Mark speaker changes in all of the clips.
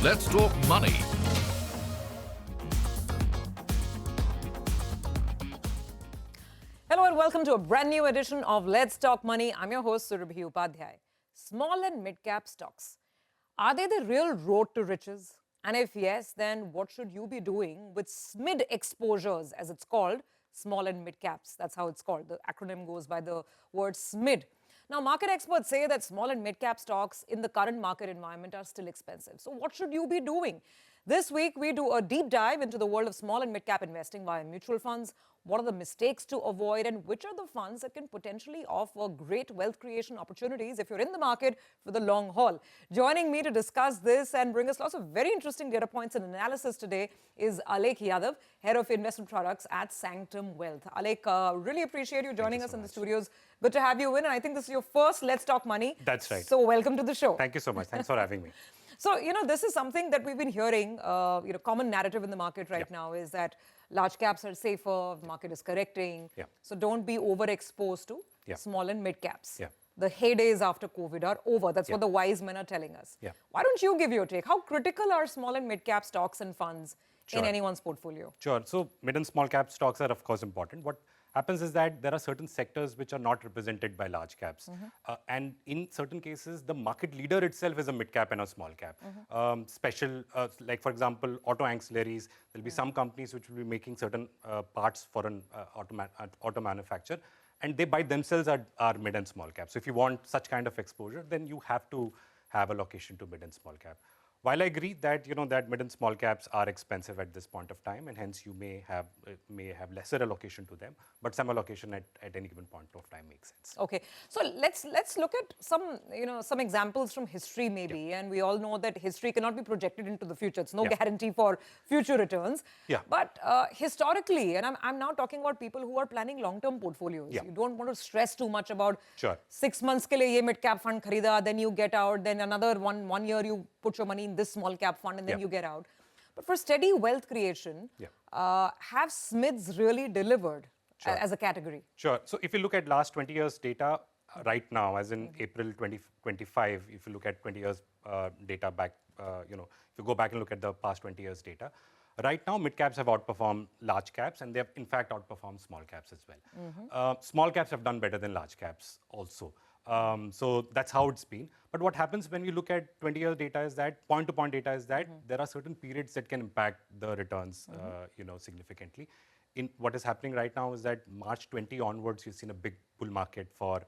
Speaker 1: Let's talk money.
Speaker 2: Hello and welcome to a brand new edition of Let's Talk Money. I'm your host, Surabhi Upadhyay. Small and mid-cap stocks. Are they the real road to riches? And if yes, then what should you be doing with SMID exposures, as it's called, small and mid-caps? That's how it's called. The acronym goes by the word SMID. Now, market experts say that small and mid-cap stocks in the current market environment are still expensive. So what should you be doing? This week, we do a deep dive into the world of small and mid-cap investing via mutual funds. What are the mistakes to avoid, and which are the funds that can potentially offer great wealth creation opportunities if you're in the market for the long haul? Joining me to discuss this and bring us lots of very interesting data points and analysis today is Alekh Yadav, Head of Investment Products at Sanctum Wealth. Alekh, really appreciate you joining us in the studios. Good to have you in, and I think this is your first Let's Talk Money.
Speaker 3: That's right.
Speaker 2: So welcome to the show.
Speaker 3: Thank you so much. Thanks for having me.
Speaker 2: So, this is something that we've been hearing, common narrative in the market right now is that large caps are safer, the market is correcting. So don't be overexposed to small and mid caps. The heydays after COVID are over. That's what the wise men are telling us. Why don't you give your take? How critical are small and mid cap stocks and funds in anyone's portfolio?
Speaker 3: Sure. So mid and small cap stocks are, of course, important. What happens is that there are certain sectors which are not represented by large caps. And in certain cases, the market leader itself is a mid cap and a small cap. Like for example, auto ancillaries, there'll be some companies which will be making certain parts for an auto manufacturer, and they by themselves are mid and small cap. So if you want such kind of exposure, then you have to have allocation to mid and small cap. While I agree that that mid and small caps are expensive at this point of time, and hence you may have lesser allocation to them, but some allocation at any given point of time makes sense.
Speaker 2: Okay, so let's look at some examples from history maybe, and we all know that history cannot be projected into the future. It's no guarantee for future returns. But historically, and I'm now talking about people who are planning long-term portfolios. You don't want to stress too much about 6 months ke liye ye mid-cap fund kharida, then you get out, then another one year you put your money in this small cap fund and then you get out. But for steady wealth creation, have SMIDs really delivered as a category?
Speaker 3: Sure. So if you look at last 20 years data right now, as in April 2025, if you look at 20 years data back, if you go back and look at the past 20 years data, right now mid caps have outperformed large caps, and they have in fact outperformed small caps as well. Small caps have done better than large caps also. So that's how it's been. But what happens when you look at 20-year data is that point-to-point data is that there are certain periods that can impact the returns, significantly. What is happening right now is that March 20 onwards, you've seen a big bull market for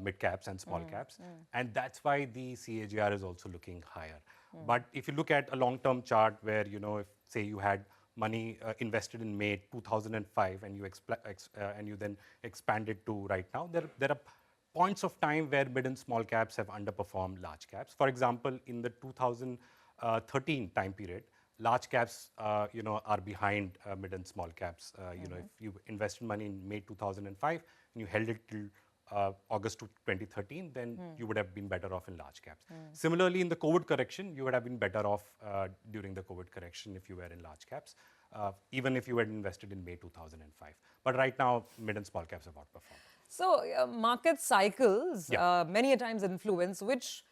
Speaker 3: mid caps and small caps, and that's why the CAGR is also looking higher. But if you look at a long-term chart where if say you had money invested in May 2005 and you then expanded to right now, there are points of time where mid and small caps have underperformed large caps. For example, in the 2013 time period, large caps, are behind mid and small caps. If you invested money in May 2005 and you held it till August 2013, then you would have been better off in large caps. Similarly, in the COVID correction, you would have been better off during the COVID correction if you were in large caps, even if you had invested in May 2005. But right now, mid and small caps have outperformed.
Speaker 2: So market cycles many a times influence which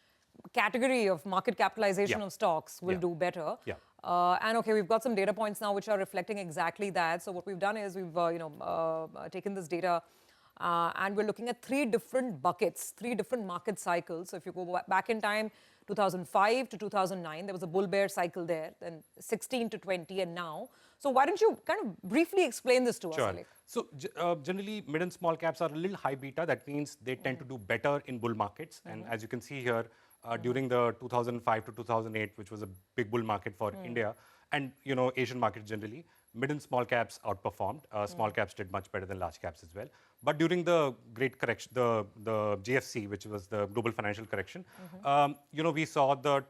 Speaker 2: category of market capitalization of stocks will do better. And okay, we've got some data points now which are reflecting exactly that. So what we've done is we've taken this data and we're looking at 3 different buckets, 3 different market cycles. So if you go back in time, 2005 to 2009, there was a bull bear cycle there, then 16 to 20 and now. So why don't you kind of briefly explain this to us, Alekh?
Speaker 3: So generally, mid and small caps are a little high beta. That means they tend to do better in bull markets. And as you can see here, during the 2005 to 2008, which was a big bull market for India and Asian markets generally, mid and small caps outperformed. Small caps did much better than large caps as well. But during the great correction, the GFC, which was the global financial correction, we saw that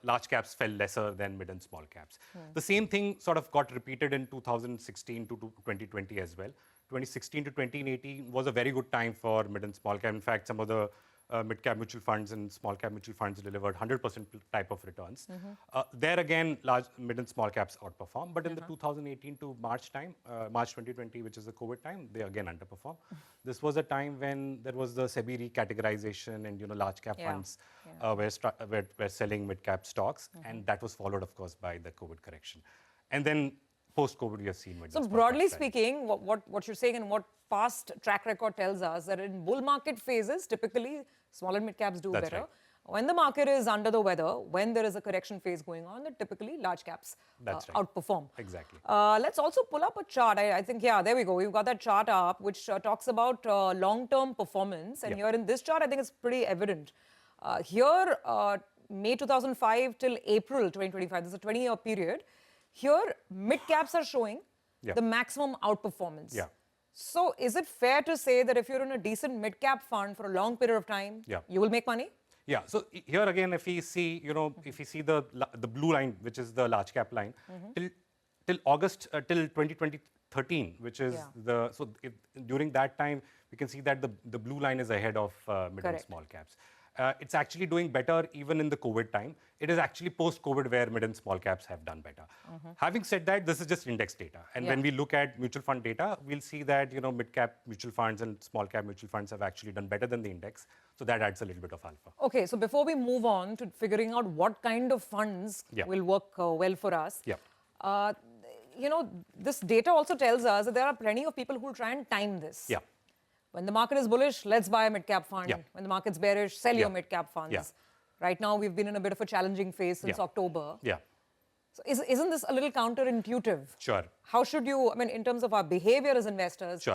Speaker 3: large caps fell lesser than mid and small caps. The same thing sort of got repeated in 2016 to 2020 as well. 2016 to 2018 was a very good time for mid and small cap. In fact, some of the mid-cap mutual funds and small-cap mutual funds delivered 100% type of returns. There again, large, mid and small caps outperform. But in the 2018 to March time, March 2020, which is the COVID time, they again underperform. This was a time when there was the SEBI recategorization and large cap funds were selling mid-cap stocks. And that was followed, of course, by the COVID correction. And then post-COVID, we have seen mid.
Speaker 2: So broadly speaking, what you're saying and what past track record tells us that in bull market phases, typically small and mid caps do better. Right. When the market is under the weather, when there is a correction phase going on, then typically large caps outperform.
Speaker 3: Exactly.
Speaker 2: Let's also pull up a chart. I think, yeah, there we go. We've got that chart up, which talks about long-term performance. And here in this chart, I think it's pretty evident. Here, May 2005 till April 2025, this is a 20-year period. Here, mid-caps are showing the maximum outperformance. So is it fair to say that if you're in a decent mid-cap fund for a long period of time, you will make money?
Speaker 3: Yeah. So here again, if we see, if we see the blue line, which is the large cap line, till August, till 2013, which is during that time, we can see that the blue line is ahead of mid and small caps. It's actually doing better even in the COVID time. It is actually post-COVID where mid and small caps have done better. Having said that, this is just index data. And when we look at mutual fund data, we'll see that mid-cap mutual funds and small-cap mutual funds have actually done better than the index. So that adds a little bit of alpha.
Speaker 2: Okay, so before we move on to figuring out what kind of funds will work well for us, this data also tells us that there are plenty of people who will try and time this. When the market is bullish, let's buy a mid-cap fund. When the market's bearish, sell your mid-cap funds. Right now, we've been in a bit of a challenging phase since October. So isn't this a little counterintuitive?
Speaker 3: Sure.
Speaker 2: How should you, I mean, in terms of our behavior as investors,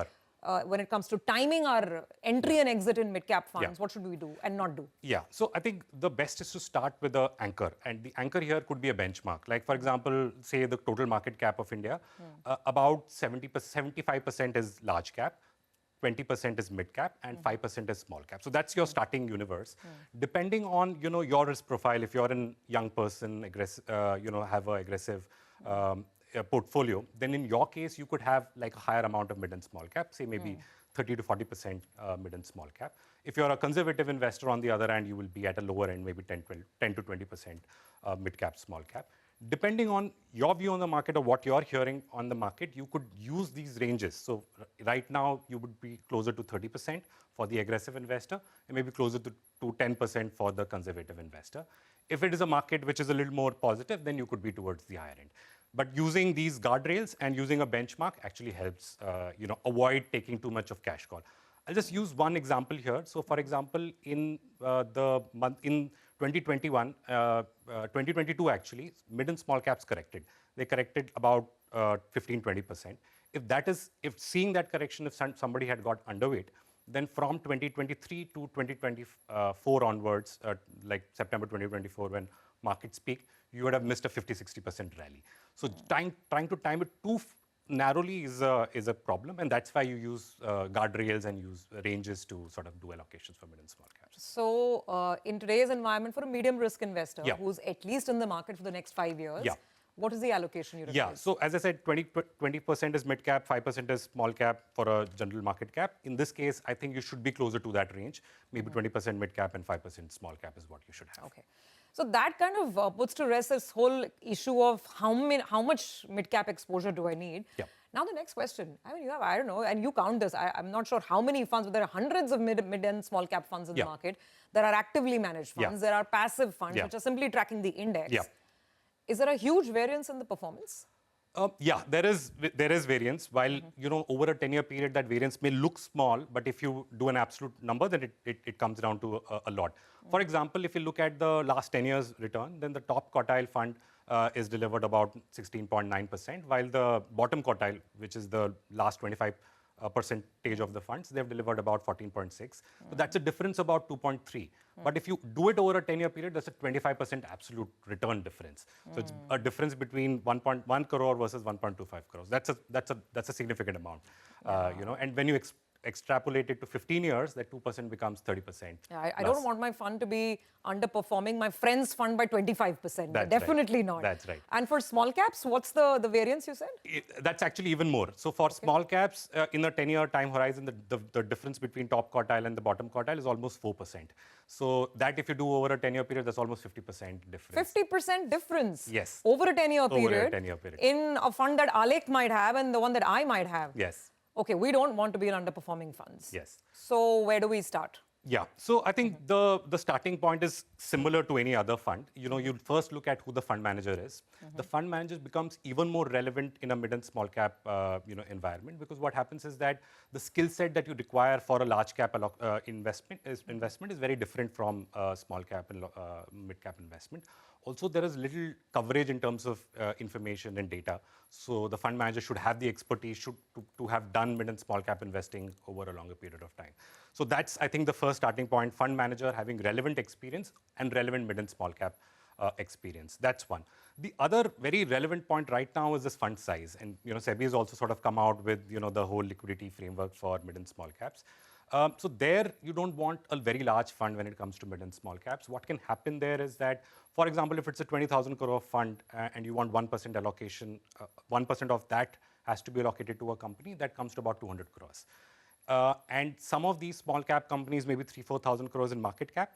Speaker 2: when it comes to timing our entry and exit in mid-cap funds, what should we do and not do?
Speaker 3: So I think the best is to start with the anchor. And the anchor here could be a benchmark. Like, for example, say the total market cap of India, about 75% is large cap. 20% is mid-cap and 5% is small cap. So that's your starting universe. Depending on, your risk profile, if you're a young person, have an aggressive portfolio, then in your case, you could have like a higher amount of mid and small cap, say maybe 30 to 40% mid and small cap. If you're a conservative investor, on the other hand, you will be at a lower end, maybe 10 to 20% mid-cap, small cap. Depending on your view on the market or what you're hearing on the market, you could use these ranges. So right now, you would be closer to 30% for the aggressive investor and maybe closer to 10% for the conservative investor. If it is a market which is a little more positive, then you could be towards the higher end. But using these guardrails and using a benchmark actually helps, avoid taking too much of cash call. I'll just use one example here. So for example, in 2021, 2022 actually, mid and small caps corrected. They corrected about 15-20%. If seeing that correction, if somebody had got underweight, then from 2023 to 2024 onwards, like September 2024, when markets peak, you would have missed a 50-60% rally. So trying to time it too narrowly is a problem, and that's why you use guardrails and use ranges to sort of do allocations for mid and small caps.
Speaker 2: So in today's environment, for a medium risk investor who's at least in the market for the next 5 years, what is the allocation you recommend?
Speaker 3: So as I said, 20% is mid cap, 5% is small cap for a general market cap. In this case, I think you should be closer to that range. Maybe 20% mid cap and 5% small cap is what you should have.
Speaker 2: Okay. So that kind of puts to rest this whole issue of how much mid-cap exposure do I need? Now the next question, I mean, you have, I don't know, and you count this, I'm not sure how many funds, but there are hundreds of mid and small cap funds in the market. There are actively managed funds. There are passive funds which are simply tracking the index. Is there a huge variance in the performance?
Speaker 3: There is variance. While over a 10-year period, that variance may look small, but if you do an absolute number, then it comes down to a lot. For example, if you look at the last 10 years return, then the top quartile fund is delivered about 16.9%, while the bottom quartile, which is the last 25 percentage of the funds, they've delivered about 14.6. So that's a difference about 2.3. But if you do it over a 10-year period, that's a 25% absolute return difference. So it's a difference between 1.1 crore versus 1.25 crores. That's a significant amount, And when you extrapolate it to 15 years, that 2% becomes 30%.
Speaker 2: Yeah, I don't want my fund to be underperforming my friend's fund by 25%.
Speaker 3: That's
Speaker 2: Definitely
Speaker 3: right.
Speaker 2: not.
Speaker 3: That's right.
Speaker 2: And for small caps, what's the variance you said?
Speaker 3: That's actually even more. So for small caps, in a 10-year time horizon, the difference between top quartile and the bottom quartile is almost 4%. So that if you do over a 10-year period, that's almost 50% difference.
Speaker 2: 50% difference?
Speaker 3: Yes.
Speaker 2: Over a 10-year period?
Speaker 3: Over a 10-year period.
Speaker 2: In a fund that Alekh might have and the one that I might have?
Speaker 3: Yes.
Speaker 2: Okay, we don't want to be in underperforming funds.
Speaker 3: Yes.
Speaker 2: So where do we start?
Speaker 3: Yeah, so I think the starting point is similar to any other fund. You first look at who the fund manager is. The fund manager becomes even more relevant in a mid and small cap environment, because what happens is that the skill set that you require for a large cap investment is very different from small cap and mid cap investment. Also, there is little coverage in terms of information and data. So the fund manager should have the expertise to have done mid and small cap investing over a longer period of time. So that's, I think, the first starting point, fund manager having relevant experience and relevant mid and small cap experience. That's one. The other very relevant point right now is this fund size. And SEBI has also sort of come out with the whole liquidity framework for mid and small caps. So there, you don't want a very large fund when it comes to mid and small caps. What can happen there is that, for example, if it's a 20,000 crore fund and you want 1% allocation, 1% of that has to be allocated to a company, that comes to about 200 crores. And some of these small cap companies, maybe 3,000-4,000 crores in market cap.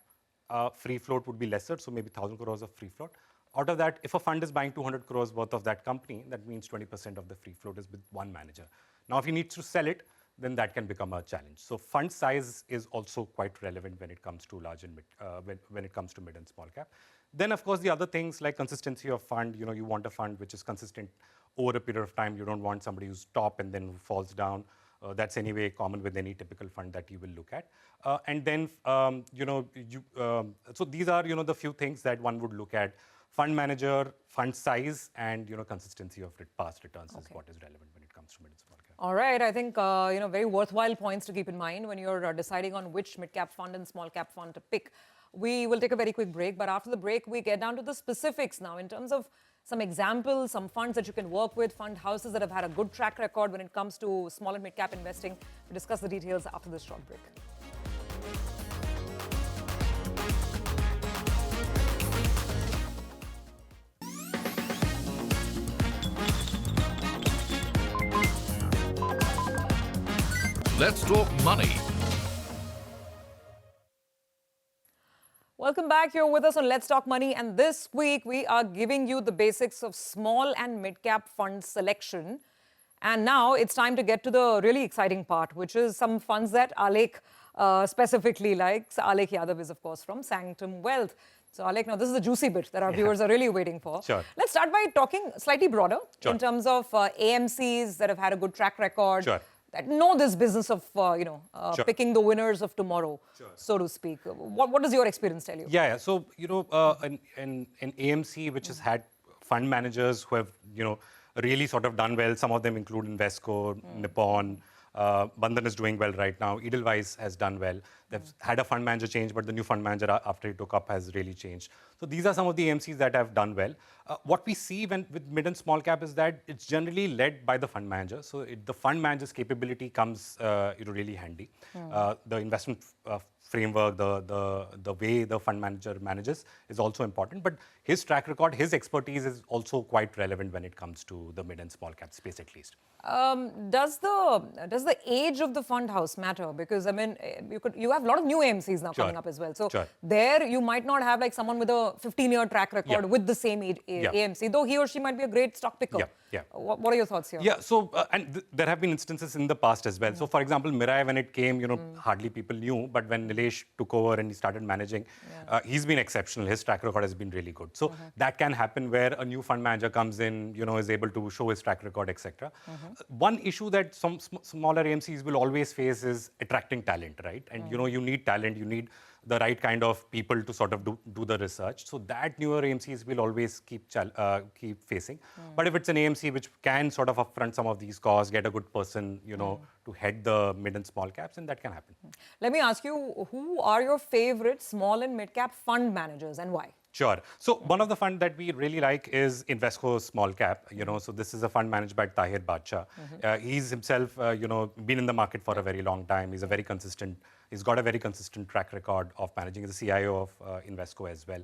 Speaker 3: Free float would be lesser, so maybe 1,000 crores of free float. Out of that, if a fund is buying 200 crores worth of that company, that means 20% of the free float is with one manager. Now, if he needs to sell it, then that can become a challenge. So fund size is also quite relevant when it comes to large and mid, when it comes to mid and small cap. Then, of course, the other things like consistency of fund. You want a fund which is consistent over a period of time. You don't want somebody who's top and then falls down. That's anyway common with any typical fund that you will look at. And then, so these are, the few things that one would look at. Fund manager, fund size, and, consistency of past returns is what is relevant when it comes to mid and small cap.
Speaker 2: All right, I think, very worthwhile points to keep in mind when you're deciding on which mid-cap fund and small-cap fund to pick. We will take a very quick break, but after the break, we get down to the specifics now in terms of some examples, some funds that you can work with, fund houses that have had a good track record when it comes to small and mid-cap investing. We'll discuss the details after this short break.
Speaker 1: Let's talk money.
Speaker 2: Welcome back. You're with us on Let's Talk Money. And this week, we are giving you the basics of small and mid-cap fund selection. And now it's time to get to the really exciting part, which is some funds that Alekh specifically likes. Alekh Yadav is, of course, from Sanctum Wealth. So, Alekh, now this is the juicy bit that our viewers are really waiting for.
Speaker 3: Sure.
Speaker 2: Let's start by talking slightly broader in terms of AMCs that have had a good track record.
Speaker 3: Sure.
Speaker 2: That know this business of, picking the winners of tomorrow, so to speak. What does your experience tell you?
Speaker 3: Yeah. So, an AMC which has had fund managers who have, really sort of done well. Some of them include Invesco, Nippon. Bandhan is doing well right now. Edel Wise has done well. They've had a fund manager change, but the new fund manager after he took up has really changed. So these are some of the AMCs that have done well. What we see with mid and small cap is that it's generally led by the fund manager. So the fund manager's capability comes really handy. The investment framework, the way the fund manager manages is also important. But his track record, his expertise is also quite relevant when it comes to the mid and small cap space, at least.
Speaker 2: Does the age of the fund house matter? Because I mean, you have a lot of new AMCs now coming up as well. So there you might not have like someone with a 15-year track record with the same AMC, though he or she might be a great stock picker. What are your thoughts here?
Speaker 3: Yeah. So and there have been instances in the past as well. So for example, Mirai, when it came, hardly people knew, but when Nilesh took over and he started managing, he's been exceptional. His track record has been really good. So that can happen where a new fund manager comes in, is able to show his track record, etc. One issue that some smaller AMCs will always face is attracting talent, right? And you need talent, you need the right kind of people to sort of do the research. So that newer AMCs will always keep facing. But if it's an AMC which can sort of upfront some of these costs, get a good person, to head the mid and small caps, and that can happen.
Speaker 2: Let me ask you, who are your favorite small and mid cap fund managers and why?
Speaker 3: Sure. So one of the fund that we really like is Invesco Small Cap. So this is a fund managed by Tahir Badshah. He's himself, been in the market for a very long time. He's got a very consistent track record of managing. He's the CIO of Invesco as well.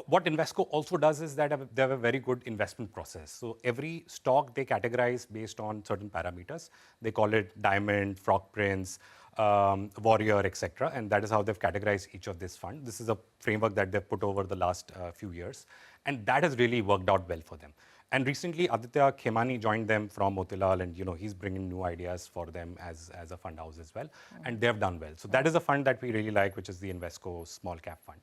Speaker 3: What Invesco also does is that they have a very good investment process. So every stock they categorize based on certain parameters. They call it Diamond, Frog Prince, Warrior, etc. And that is how they've categorized each of these funds. This is a framework that they've put over the last few years. And that has really worked out well for them. And recently, Aditya Khemani joined them from Motilal, and he's bringing new ideas for them as a fund house as well. And they've done well. So that is a fund that we really like, which is the Invesco Small Cap Fund.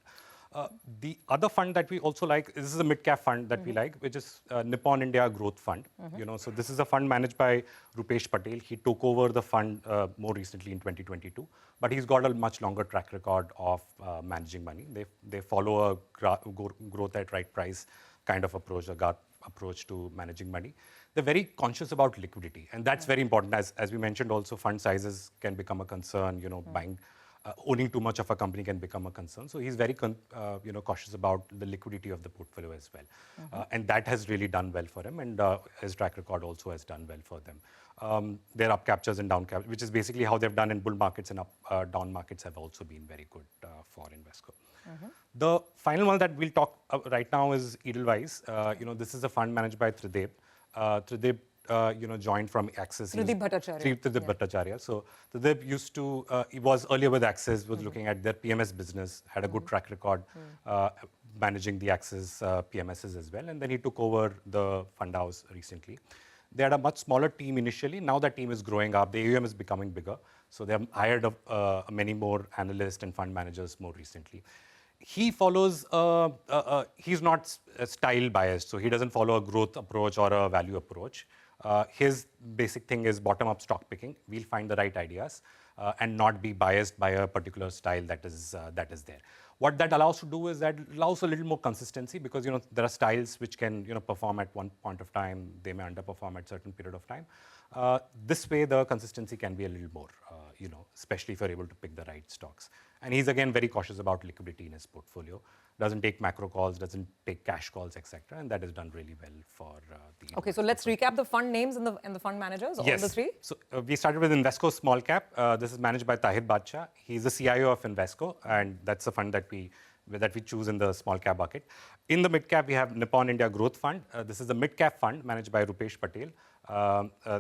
Speaker 3: The other fund that we also like, this is a mid-cap fund that we like, which is Nippon India Growth Fund. So this is a fund managed by Rupesh Patel. He took over the fund more recently in 2022, but he's got a much longer track record of managing money. They follow a growth at right price kind of approach, approach to managing money. They're very conscious about liquidity, and that's very important. As we mentioned, also fund sizes can become a concern. Owning too much of a company can become a concern. So he's very cautious about the liquidity of the portfolio as well. And that has really done well for him, and his track record also has done well for them. Their up captures and down captures, which is basically how they've done in bull markets, and down markets have also been very good for Invesco. The final one that we'll talk right now is Edel Wise. This is a fund managed by Trideb. Trideb joined from Axis.
Speaker 2: Trideb
Speaker 3: Bhattacharya. So Trideb he was earlier with Axis, was looking at their PMS business, had a good track record managing the Axis PMSs as well. And then he took over the fund house recently. They had a much smaller team initially. Now that team is growing up. The AUM is becoming bigger. So they have hired many more analysts and fund managers more recently. He follows, he's not style biased, so he doesn't follow a growth approach or a value approach. His basic thing is bottom-up stock picking. We'll find the right ideas and not be biased by a particular style that is there. What that allows to do is that it allows a little more consistency, because there are styles which can perform at one point of time. They may underperform at a certain period of time. This way, the consistency can be a little more, especially if you're able to pick the right stocks. And he's again very cautious about liquidity in his portfolio. Doesn't take macro calls, doesn't take cash calls, etc. And that is done really well for the.
Speaker 2: Okay, so let's recap the fund names and the fund managers, all the three.
Speaker 3: So we started with Invesco Small Cap. This is managed by Tahir Badshah. He's the CIO of Invesco, and that's the fund that we choose in the small cap bucket. In the mid cap, we have Nippon India Growth Fund. This is the mid cap fund managed by Rupesh Patel.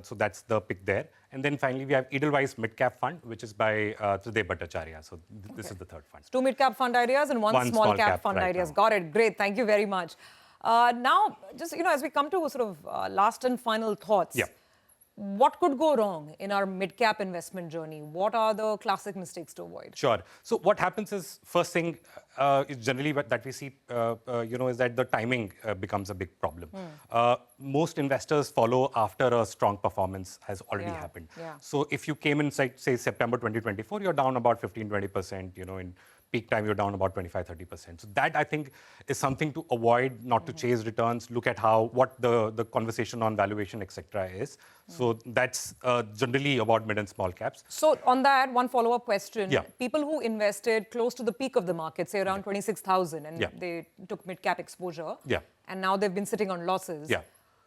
Speaker 3: So that's the pick there. And then finally, we have Edel Wise Mid Cap Fund, which is by Trideb Bhattacharya. So this is the third fund.
Speaker 2: 2 mid cap fund ideas and one small cap fund ideas. Now. Got it. Great. Thank you very much. Now, just as we come to sort of last and final thoughts.
Speaker 3: Yeah.
Speaker 2: What could go wrong in our mid-cap investment journey? What are the classic mistakes to avoid?
Speaker 3: Sure. So what happens is, first thing is generally that we see, is that the timing becomes a big problem. Most investors follow after a strong performance has already happened.
Speaker 2: Yeah.
Speaker 3: So if you came in, say September 2024, you're down about 15-20%, in peak time, you're down about 25-30%. So that, I think, is something to avoid, not to chase returns. Look at what the conversation on valuation, etc. is. So that's generally about mid and small caps.
Speaker 2: So on that, one follow-up question.
Speaker 3: Yeah.
Speaker 2: People who invested close to the peak of the market, say around 26,000, and they took mid-cap exposure, and now they've been sitting on losses.
Speaker 3: Yeah.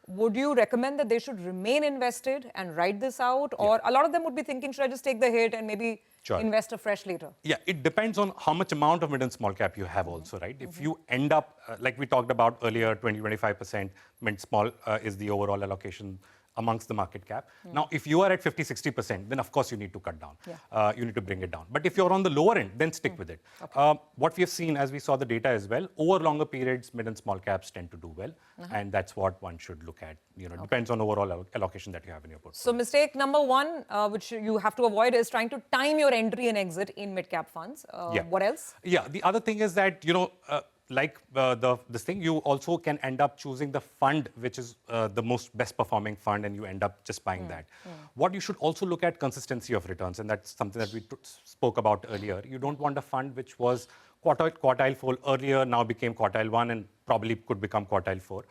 Speaker 2: Would you recommend that they should remain invested and ride this out? Or a lot of them would be thinking, should I just take the hit and maybe invest afresh later?
Speaker 3: Yeah, it depends on how much amount of mid and small cap you have also, right? If you end up, like we talked about earlier, 20-25% mid small is the overall allocation amongst the market cap. Now, if you are at 50-60%, then of course you need to cut down. You need to bring it down. But if you're on the lower end, then stick with it. Okay. What we have seen, as we saw the data as well, over longer periods, mid and small caps tend to do well. And that's what one should look at. Depends on overall allocation that you have in your portfolio.
Speaker 2: So mistake number one, which you have to avoid, is trying to time your entry and exit in mid-cap funds. What else?
Speaker 3: Yeah, the other thing is that, this thing, you also can end up choosing the fund which is the most best performing fund, and you end up just buying that. What you should also look at consistency of returns, and that's something that we spoke about earlier. You don't want a fund which was quartile 4 earlier, now became quartile 1, and probably could become quartile 4.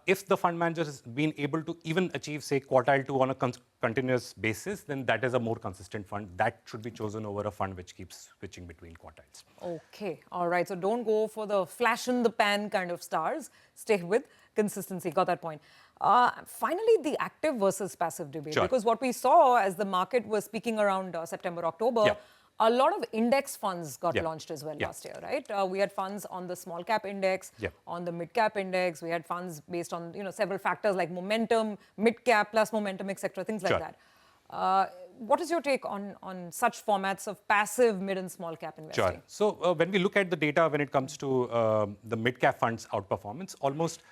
Speaker 3: If the fund manager has been able to even achieve, say, quartile 2 on a continuous basis, then that is a more consistent fund. That should be chosen over a fund which keeps switching between quartiles.
Speaker 2: Okay, all right. So don't go for the flash in the pan kind of stars. Stay with consistency. Got that point. Finally, the active versus passive debate.
Speaker 3: Sure.
Speaker 2: Because what we saw as the market was peaking around September, October,
Speaker 3: Yeah.
Speaker 2: a lot of index funds got
Speaker 3: Yeah.
Speaker 2: launched as well
Speaker 3: Yeah.
Speaker 2: last year, right? We had funds on the small cap index,
Speaker 3: Yeah.
Speaker 2: on the mid cap index. We had funds based on several factors like momentum, mid cap plus momentum, etc. Things like
Speaker 3: Sure.
Speaker 2: that. What is your take on such formats of passive mid and small cap investing?
Speaker 3: Sure. So when we look at the data when it comes to the mid-cap funds outperformance, almost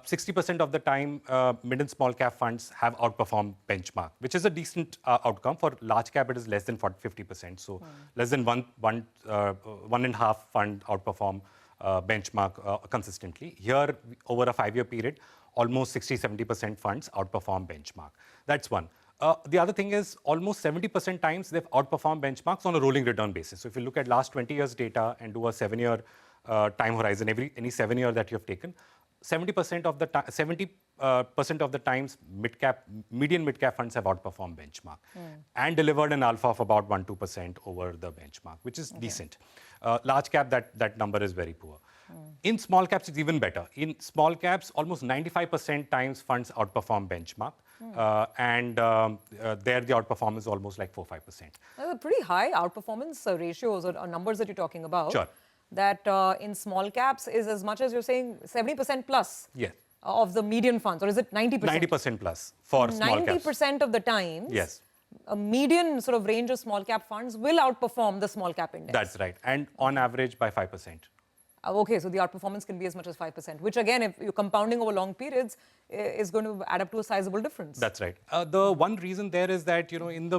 Speaker 3: 60% of the time, mid and small cap funds have outperformed benchmark, which is a decent outcome. For large cap, it is less than 50%. So less than one and a half fund outperform benchmark consistently. Here, over a 5-year period, almost 60-70% funds outperform benchmark. That's one. The other thing is almost 70% times they've outperformed benchmarks on a rolling return basis. So if you look at last 20 years data and do a 7-year time horizon, any 7 year that you have taken, 70% of the times median mid-cap funds have outperformed benchmark and delivered an alpha of about 1-2% over the benchmark, which is decent. Large cap, that number is very poor. In small caps, it's even better. In small caps, almost 95% times funds outperform benchmark. There the outperformance is almost like 4-5%.
Speaker 2: That's a pretty high outperformance ratios or numbers that you're talking about.
Speaker 3: Sure.
Speaker 2: That in small caps is as much as you're saying 70% plus
Speaker 3: Yes.
Speaker 2: of the median funds, or is it 90%?
Speaker 3: 90% plus for small caps.
Speaker 2: 90% of the times,
Speaker 3: Yes.
Speaker 2: a median sort of range of small cap funds will outperform the small cap index.
Speaker 3: That's right. And on average by 5%.
Speaker 2: Okay, so the outperformance can be as much as 5%, which again, if you're compounding over long periods, is going to add up to a sizable difference.
Speaker 3: That's right. The one reason there is that, in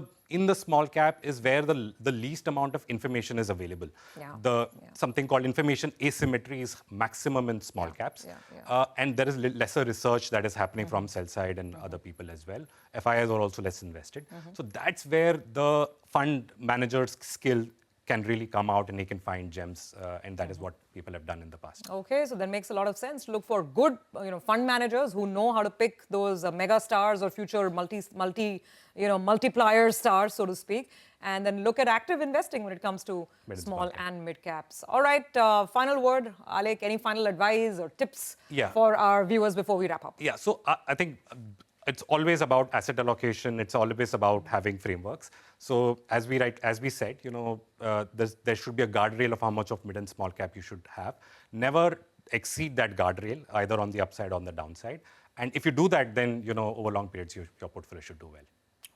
Speaker 3: the small cap is where the least amount of information is available.
Speaker 2: Yeah.
Speaker 3: Something called information asymmetry is maximum in small caps. And there is lesser research that is happening from sell side and other people as well. FIIs are also less invested. So that's where the fund manager's skill can really come out and he can find gems, and that is what people have done in the past.
Speaker 2: Okay, so that makes a lot of sense. Look for good, fund managers who know how to pick those mega stars or future multiplier stars, so to speak, and then look at active investing when it comes to small and mid caps. All right, final word, Alekh. Any final advice or tips for our viewers before we wrap up?
Speaker 3: Yeah, so I think it's always about asset allocation. It's always about having frameworks. So as we said, there should be a guardrail of how much of mid and small cap you should have. Never exceed that guardrail, either on the upside or on the downside. And if you do that, then over long periods, your portfolio should do well.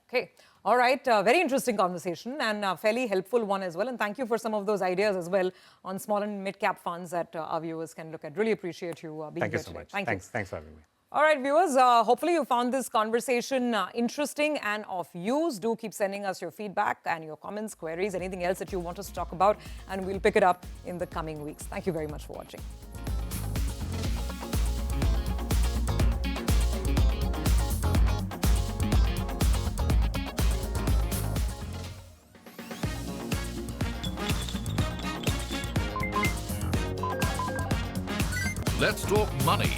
Speaker 2: Okay. All right. Very interesting conversation and a fairly helpful one as well. And thank you for some of those ideas as well on small and mid cap funds that our viewers can look at. Really appreciate you being
Speaker 3: Thank
Speaker 2: here
Speaker 3: you so
Speaker 2: today.
Speaker 3: much. Thanks for having me.
Speaker 2: All right, viewers, hopefully you found this conversation interesting and of use. Do keep sending us your feedback and your comments, queries, anything else that you want us to talk about, and we'll pick it up in the coming weeks. Thank you very much for watching.
Speaker 1: Let's talk money.